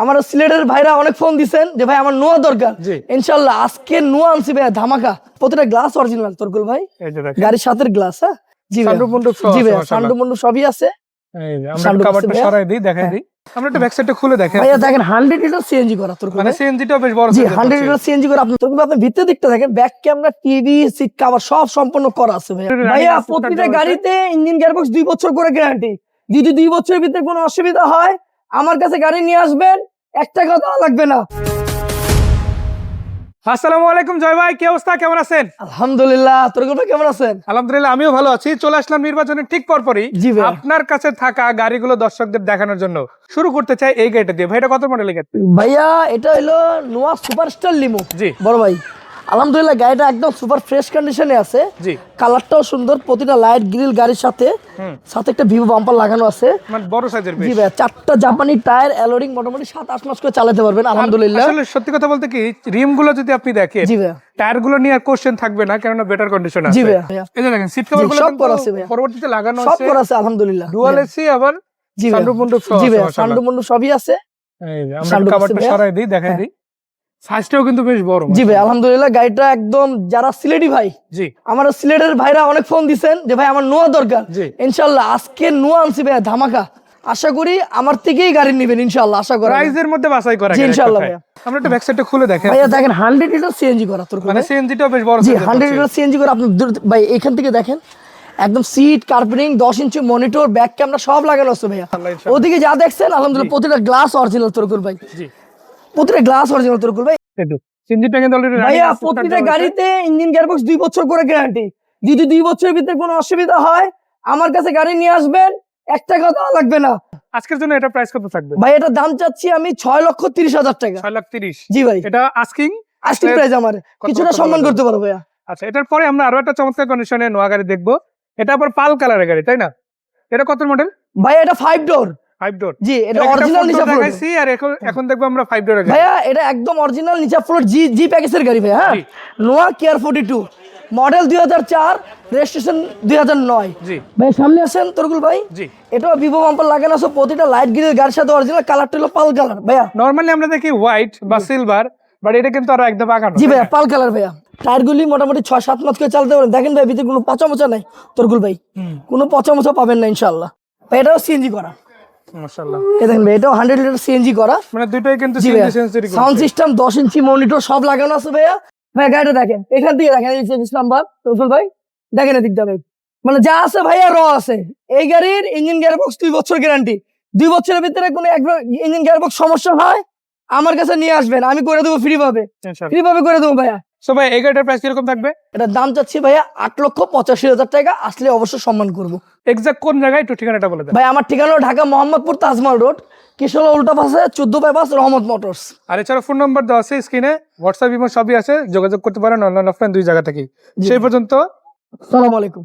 আমার সিলেটের ভাইরা অনেক ফোন দিচ্ছেন যে ভাই আমার নোয়া দরকার। ইনশাল্লাহ আজকে নোয়া আনছি ভাই ধামাকা। প্রতিটা গ্লাস অরিজিনাল তোরকুল ভাই, গাড়ির সাথে গ্লাস। হ্যাঁ জি ভাই, জি ভাই সান্ডু মন্ডু সবই আছে। আমরা কভারটা সরাই দেই, দেখাই দেই। আমরা একটু ব্যাক সাইডটা খুলে দেখাই। ভাইয়া দেখেন 100 লিটার সিএনজি করা তোরকুল, মানে সিএনজিটাও বেশ বড়। জি 100 লিটার সিএনজি করা। আপনি তোরকুল আপনি ভিতরের দিকটা দেখেন, back camera, TV, seat cover সব সম্পূর্ণ করা আছে ভাইয়া। ভাইয়া প্রতিটা গাড়িতে ইঞ্জিন গিয়ারবক্স 2 বছর করে গ্যারান্টি। যদি 2 বছরের ভিতরে কোনো অসুবিধা হয় আমার কাছে গাড়ি নিয়ে আসবেন, 1 টাকা দেওয়া লাগবে না। আসসালামু আলাইকুম জয় ভাই, কি অবস্থা, কেমন আছেন? আলহামদুলিল্লাহ, তোরকুল ভাই কেমন আছেন? আলহামদুলিল্লাহ আমিও ভালো আছি। চলে আসলাম নির্বাচনের ঠিক পরপরই আপনার কাছে থাকা গাড়িগুলো দর্শকদের দেখানোর জন্য। শুরু করতে চাই এই গাড়িটা দিয়ে। ভাই এটা কত মডেলের গাড়ি? ভাইয়া এটা হলো নোয়া সুপারস্টার লিমো। জি বড় ভাই, আলহামদুলিল্লাহ গাড়িটা একদম সুপার ফ্রেশ কন্ডিশনে আছে। জি, কালারটাও সুন্দর, প্রতিটা লাইট গ্রিল গাড়ির সাথে সাথে একটা ভিভো বাম্পার লাগানো আছে, মানে বড় সাইজের। জি ভাই, 4টা জাপানি টায়ার, অ্যালোরিং, মোটামুটি 7-8 মাস করে চালাতে পারবেন আলহামদুলিল্লাহ। আসলে সত্যি কথা বলতে কি, রিম গুলো যদি আপনি দেখেন, জি ভাই, টায়ার গুলো নিয়ে আর কোশ্চেন থাকবে না, কারণ বেটার কন্ডিশন আছে। জি ভাই, এই যে দেখেন সিট কভার গুলো সব করা আছে ভাই, পরবর্তীতে লাগানো সব আছে, করা আছে আলহামদুলিল্লাহ। ডুয়াল এসি আবার জি ভাই, সানরুফ মন্ডপ সহ জি ভাই, আছে। সানরুফ মন্ডপ সবই আছে। এই যে আমরা কভারটা সরাই দেই, দেখাই দেই। সাইজটাও কিন্তু বেশ বড়। জি ভাই আলহামদুলিল্লাহ, গাড়িটা একদম, যারা সিলেটি ভাই, জি আমার সিলেটের ভাইরা অনেক ফোন দিচ্ছেন যে ভাই আমার নোয়া দরকার। ইনশাল্লাহ আজকে নোয়া আনছি ভাই ধামাকা। আশা করি আমার থেকেই গাড়ি নেবেন ইনশাল্লাহ, আশা করি প্রাইজের মধ্যে বাছাই করা। জি ইনশাল্লাহ ভাই। আমরা একটু ব্যাক সাইডটা খুলে দেখাই। ভাইয়া দেখেন 100 লিটার সিএনজি করা তোর, মানে সিএনজিটাও বেশ বড়। জি 100 লিটার সিএনজি করা। আপনি ভাই এখান থেকে দেখেন, একদম seat, carpeting, 10 inch monitor, back camera সব লাগানো আছে ভাইয়া। ওদিকে যা দেখছেন আলহামদুলিল্লাহ প্রতিটা গ্লাস অরিজিনাল তোরকুল ভাই, জি প্রতিটা গ্লাস অরিজিনাল তোরকুল ভাই। সিএনজিটা কিন্তু অলরেডি ভাইয়া প্রতিটা গাড়িতে ইঞ্জিন গিয়ারবক্স 2 বছর করে গ্যারান্টি। যদি 2 বছরের ভিতরে কোনো অসুবিধা হয় আমার কাছে গাড়ি নিয়ে আসবেন, 1 টাকা দেওয়া লাগবে না। আজকের জন্য এটা প্রাইস কত থাকবে? ভাই এটা দাম চাচ্ছি আমি 6,30,000 টাকা। 6,30,000? জি ভাই, এটা আস্কিং প্রাইস আমার, কিছুটা সম্মান করতে পারবো ভাইয়া। আচ্ছা, এটার পরে আমরা আরো একটা চমৎকার কন্ডিশনে নোয়া গাড়ি দেখবো। এটা আবার পাল কালারের গাড়ি, তাই না? এটা কত মডেল? ভাই এটা 5 ডোর। 5 ডোর? জি এটা অরিজিনাল নিচা ফ্লোর দেখাইছি, আর এখন দেখবো আমরা 5 ডোরের গাড়ি। ভাইয়া এটা একদম অরিজিনাল নিচা ফ্লোর জি প্যাকেজের গাড়ি ভাই। হ্যাঁ, নোয়া কেয়ার 42 মডেল 2004, রেজিস্ট্রেশন 2009। জি ভাই সামনে আসেন তোরকুল ভাই। জি, এটাও ভিভো বাম্পার লাগানো আছে, প্রতিটা লাইট গ্রিলের গাড়ির সাথে অরিজিনাল। কালারটা হলো পাল কালার ভাইয়া। নরমালি আমরা দেখি হোয়াইট বা সিলভার, বাট এটা কিন্তু আরো একদম আগানো। জি ভাইয়া পাল কালার ভাইয়া। টায়ারগুলি মোটামুটি 6-7 মাস করে চালাতে পারেন। দেখেন ভাই ভিতরে কোনো পচা মোচা নাই তোরকুল ভাই, কোনো পচা মোচা পাবেন না ইনশাআল্লাহ ভাই। এটাও সিএনজি করা মাশাআল্লাহ। এই দেখেন ভাই, এটাও 100 লিটার সিএনজি করা। মানে দুটোই কিন্তু সেন্সরি করা। সাউন্ড সিস্টেম, 10 ইঞ্চি মনিটর সব লাগানো আছে ভাইয়া। ভাই গাড়িটা দেখেন, এখান থেকে দেখেন, এই চেঞ্জ নাম্বার তোরকুল ভাই, দেখেন এদিক দিয়ে, মানে যা আছে ভাইয়া র আছে। এই গাড়ির ইঞ্জিন গিয়ারবক্স 2 বছর গ্যারান্টি। 2 বছরের ভিতরে কোনো একবার ইঞ্জিন গিয়ারবক্স সমস্যা হয় আমার কাছে নিয়ে আসবেন, আমি করে দেবো ফ্রি ভাবে করে দেবো ভাইয়া। সো ভাই এই গাড়িটার প্রাইস কিরকম থাকবে? এটার দাম চাচ্ছি ভাইয়া 8,85,000 টাকা। আসলে অবশ্যই সম্মান করবো। এক্সাক্ট কোন জায়গায় একটু ঠিকানাটা বলে দেন ভাই আমার ঠিকানা হলো ঢাকা মোহাম্মদপুর তাজমহল রোড, কিশোর উল্টা পাশে 14 বাইপাস, রহমত মোটরস। আর এছাড়া ফোন নাম্বার দেওয়া আছে স্ক্রিনে, হোয়াটসঅ্যাপ ইমো সবই আছে, যোগাযোগ করতে পারেন অনলাইন অফলাইন দুই জায়গা থেকেই। সেই পর্যন্ত আসসালামু আলাইকুম।